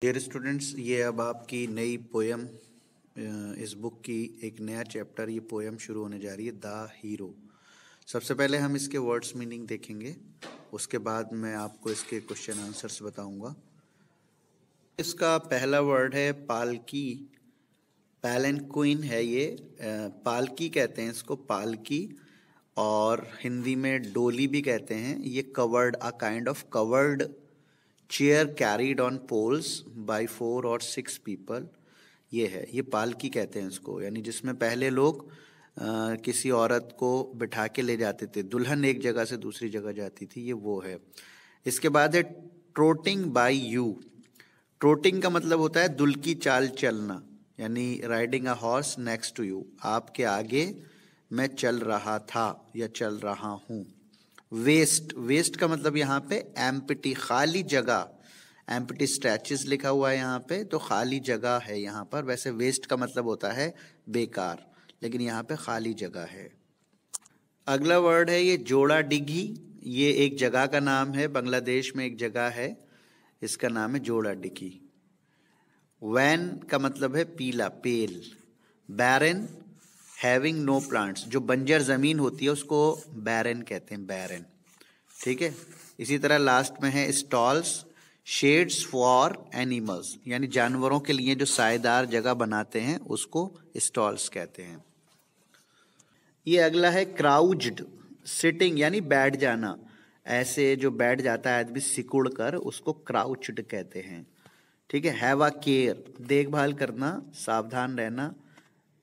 Dear students, ये अब आपकी नई पोयम, इस बुक की एक नया चैप्टर, ये पोयम शुरू होने जा रही है, द हीरो। सबसे पहले हम इसके वर्ड्स मीनिंग देखेंगे, उसके बाद मैं आपको इसके क्वेश्चन आंसर्स बताऊंगा। इसका पहला वर्ड है पालकी। पैलेंक्विन है ये, पालकी कहते हैं इसको, पालकी, और हिंदी में डोली भी कहते हैं। ये covered, a kind of covered chair carried on poles by 4 or 6 people, ये है, ये पालकी कहते हैं इसको, यानी जिसमें पहले लोग किसी औरत को बिठा के ले जाते थे, दुल्हन एक जगह से दूसरी जगह जाती थी, ये वो है। इसके बाद है ट्रोटिंग बाय यू। ट्रोटिंग का मतलब होता है दुल की चाल चलना, यानी riding a horse next to you, आपके आगे मैं चल रहा था या चल रहा हूँ। वेस्ट, वेस्ट का मतलब यहाँ पे एम्प्टी, खाली जगह, एम्प्टी स्ट्रेचेस लिखा हुआ है यहाँ पे, तो खाली जगह है यहाँ पर। वैसे वेस्ट का मतलब होता है बेकार, लेकिन यहाँ पे खाली जगह है। अगला वर्ड है ये जोड़ा डिघी। ये एक जगह का नाम है, बांग्लादेश में एक जगह है, इसका नाम है जोड़ा डिघी। वैन का मतलब है पीला, पेल। बैरन, हैविंग नो प्लांट्स, जो बंजर जमीन होती है उसको बैरन कहते हैं, बैरन, ठीक है। इसी तरह लास्ट में है स्टॉल्स, शेड्स फॉर एनिमल्स, यानी जानवरों के लिए जो सायेदार जगह बनाते हैं उसको स्टॉल्स कहते हैं। ये अगला है क्राउज्ड, सिटिंग यानी बैठ जाना, ऐसे जो बैठ जाता है आदमी सिकुड़ कर, उसको क्राउच्ड कहते हैं, ठीक है। हैव अ केयर, देखभाल करना, सावधान रहना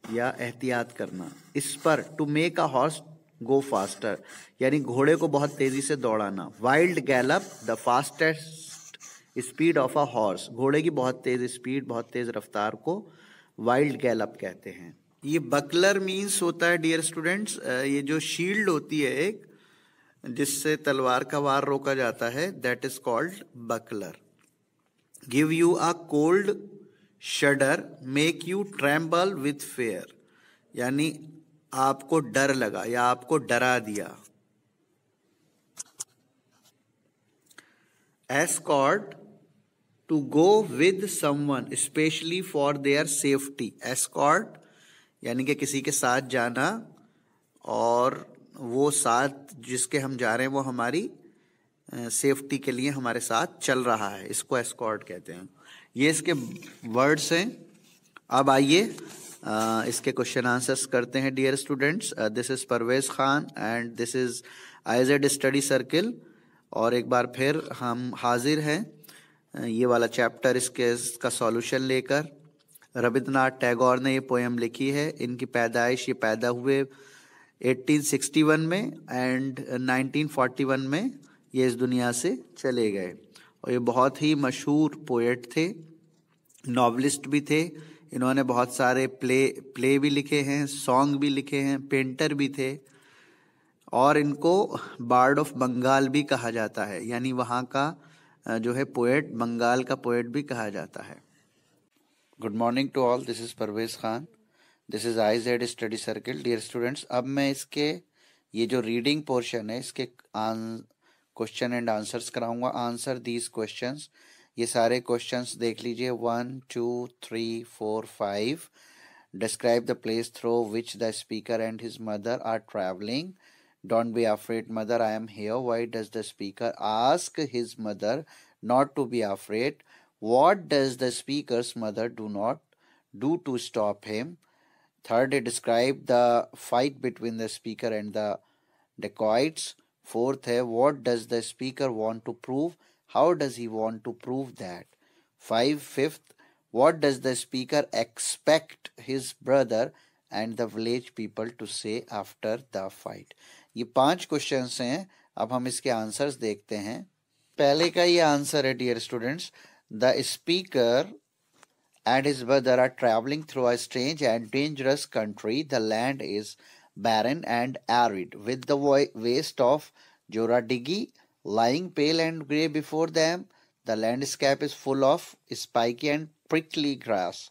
या एहतियात करना। इस पर, to make a horse go faster, यानी घोड़े को बहुत तेजी से दौड़ाना। Wild gallop, the fastest speed of a horse, घोड़े की बहुत तेज स्पीड, बहुत तेज रफ्तार को वाइल्ड गैलप कहते हैं। ये बकलर मीन्स होता है डियर स्टूडेंट्स, ये जो शील्ड होती है एक, जिससे तलवार का वार रोका जाता है, that is called buckler. Give you a cold shudder, make you tremble with fear, यानी आपको डर लगा या आपको डरा दिया। Escort, to go with someone specially for their safety. Escort यानी कि किसी के साथ जाना, और वो साथ जिसके हम जा रहे हैं वो हमारी सेफ्टी के लिए हमारे साथ चल रहा है, इसको एस्कॉर्ट कहते हैं। ये इसके वर्ड्स हैं। अब आइए इसके क्वेश्चन आंसर्स करते हैं dear students. This is Parvez Khan and this is IZ study circle, और एक बार फिर हम हाजिर हैं ये वाला चैप्टर इसका सॉल्यूशन लेकर। रविंद्रनाथ टैगोर ने ये पोएम लिखी है। इनकी पैदाइश, ये पैदा हुए 1861 में एंड 1941 में ये इस दुनिया से चले गए, और ये बहुत ही मशहूर पोएट थे, नॉवलिस्ट भी थे। इन्होंने बहुत सारे प्ले भी लिखे हैं, सॉन्ग भी लिखे हैं, पेंटर भी थे, और इनको बार्ड ऑफ बंगाल भी कहा जाता है, यानी वहाँ का जो है पोएट, बंगाल का पोएट भी कहा जाता है। Good morning to all, this is Parvez Khan, this is IZ study circle. Dear students, अब मैं इसके ये जो रीडिंग पोर्शन है इसके क्वेश्चन एंड आंसर्स कराऊंगा। आंसर दीज क्वेश्चंस, ये सारे क्वेश्चंस देख लीजिए, 1 2 3 4 5। Describe the place through which the speaker and his mother are travelling. Don't be afraid mother, I am here, why does the speaker ask his mother not to be afraid, what does the speaker's mother do not do to stop him? Third, describe the fight between the speaker and the dacoits. Fourth, what does the speaker want to prove? How does he want to prove that? Fifth, what does the speaker expect his brother and the village people to say after the fight? ये 5 questions हैं। अब हम इसके answers देखते हैं। पहले का ये आंसर है dear students, the speaker and his brother are traveling through a strange and dangerous country. The land is barren and arid, with the waste of Joradigi lying pale and grey before them. The landscape is full of spiky and prickly grass.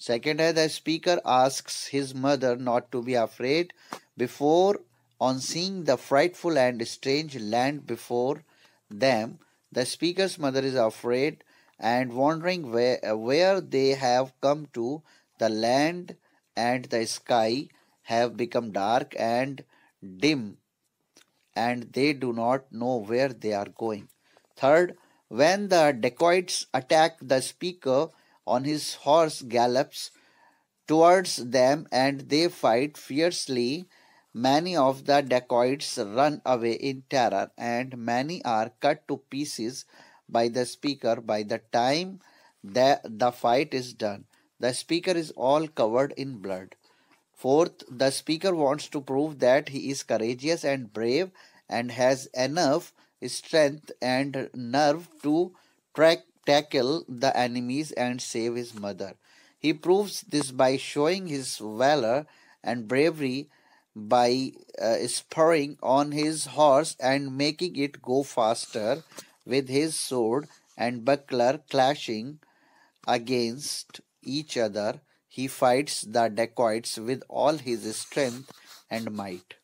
Second, the speaker asks his mother not to be afraid before, on seeing the frightful and strange land before them, the speaker's mother is afraid and wondering where they have come to. The land and the sky have become dark and dim, and they do not know where they are going. Third, when the dacoits attack, the speaker on his horse gallops towards them and they fight fiercely. Many of the dacoits run away in terror, and many are cut to pieces by the speaker. By the time the fight is done, the speaker is all covered in blood. Fourth, the speaker wants to prove that he is courageous and brave and has enough strength and nerve to tackle the enemies and save his mother. He proves this by showing his valor and bravery by spurring on his horse and making it go faster with his sword and buckler clashing against each other. He fights the dacoits with all his strength and might.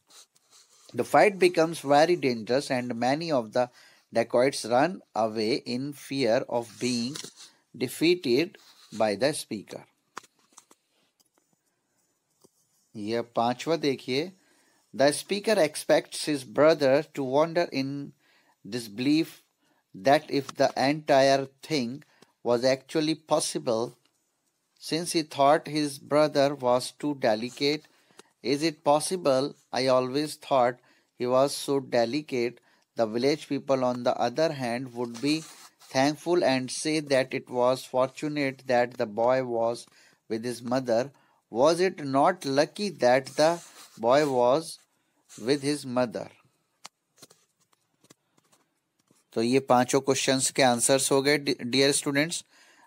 The fight becomes very dangerous, and many of the dacoits run away in fear of being defeated by the speaker. यह पांचवा देखिए. The speaker expects his brother to wonder in disbelief that if the entire thing was actually possible, since he thought his brother was too delicate. Is it possible? I always thought he was so delicate. The village people, on the other hand, would be thankful and say that it was fortunate that the boy was with his mother. Was it not lucky that the boy was with his mother? तो ये पांचों questions के answers हो गए dear students.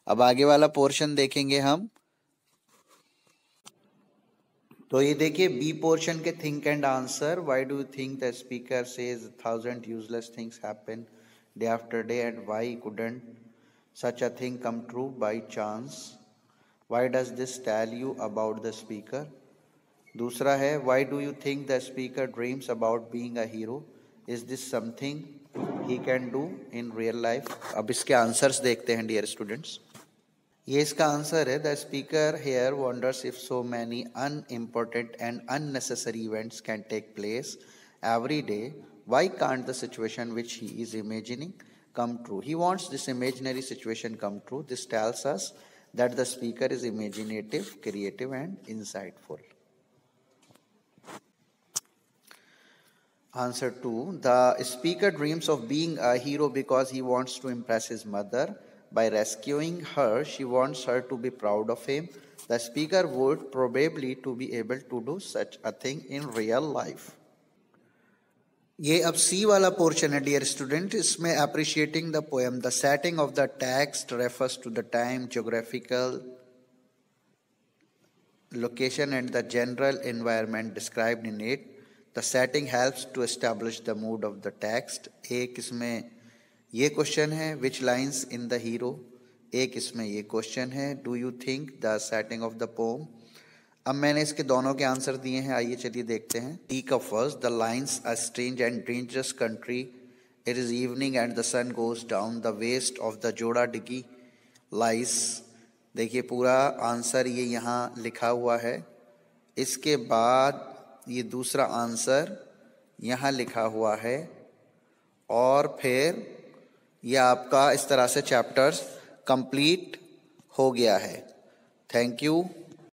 अब आगे वाला portion देखेंगे हम. तो ये देखिए बी पोर्शन के think and answer. Why do you think the speaker says 1000 useless things happen day after day and why couldn't such a thing come true by chance? Why does this tell you about the speaker? दूसरा है why do you think the speaker dreams about being a hero? Is this something he can do in real life? अब इसके answers देखते हैं dear students. ये इसका answer है. The speaker here wonders if so many unimportant and unnecessary events can take place every day, why can't the situation which he is imagining come true? He wants this imaginary situation come true. This tells us that the speaker is imaginative, creative and insightful. Answer 2. The speaker dreams of being a hero because he wants to impress his mother. By rescuing her, she wants her to be proud of him. The speaker would probably to be able to do such a thing in real life. ये अब सी वाला portion है dear student. इसमें appreciating the poem. The setting of the text refers to the time, geographical location and the general environment described in it. The setting helps to establish the mood of the text. एक इसमें ये question है which lines in the hero. एक इसमें ये question है do you think the setting of the poem. अब मैंने इसके दोनों के आंसर दिए हैं. आइए चलिए देखते हैं. टी का first. The lines a strange and dangerous country. It is evening and the sun goes down. The waste of the जोड़ा डिगी lies. देखिए पूरा आंसर ये यहाँ लिखा हुआ है. इसके बाद ये दूसरा आंसर यहाँ लिखा हुआ है और फिर ये आपका इस तरह से चैप्टर्स कंप्लीट हो गया है. Thank you.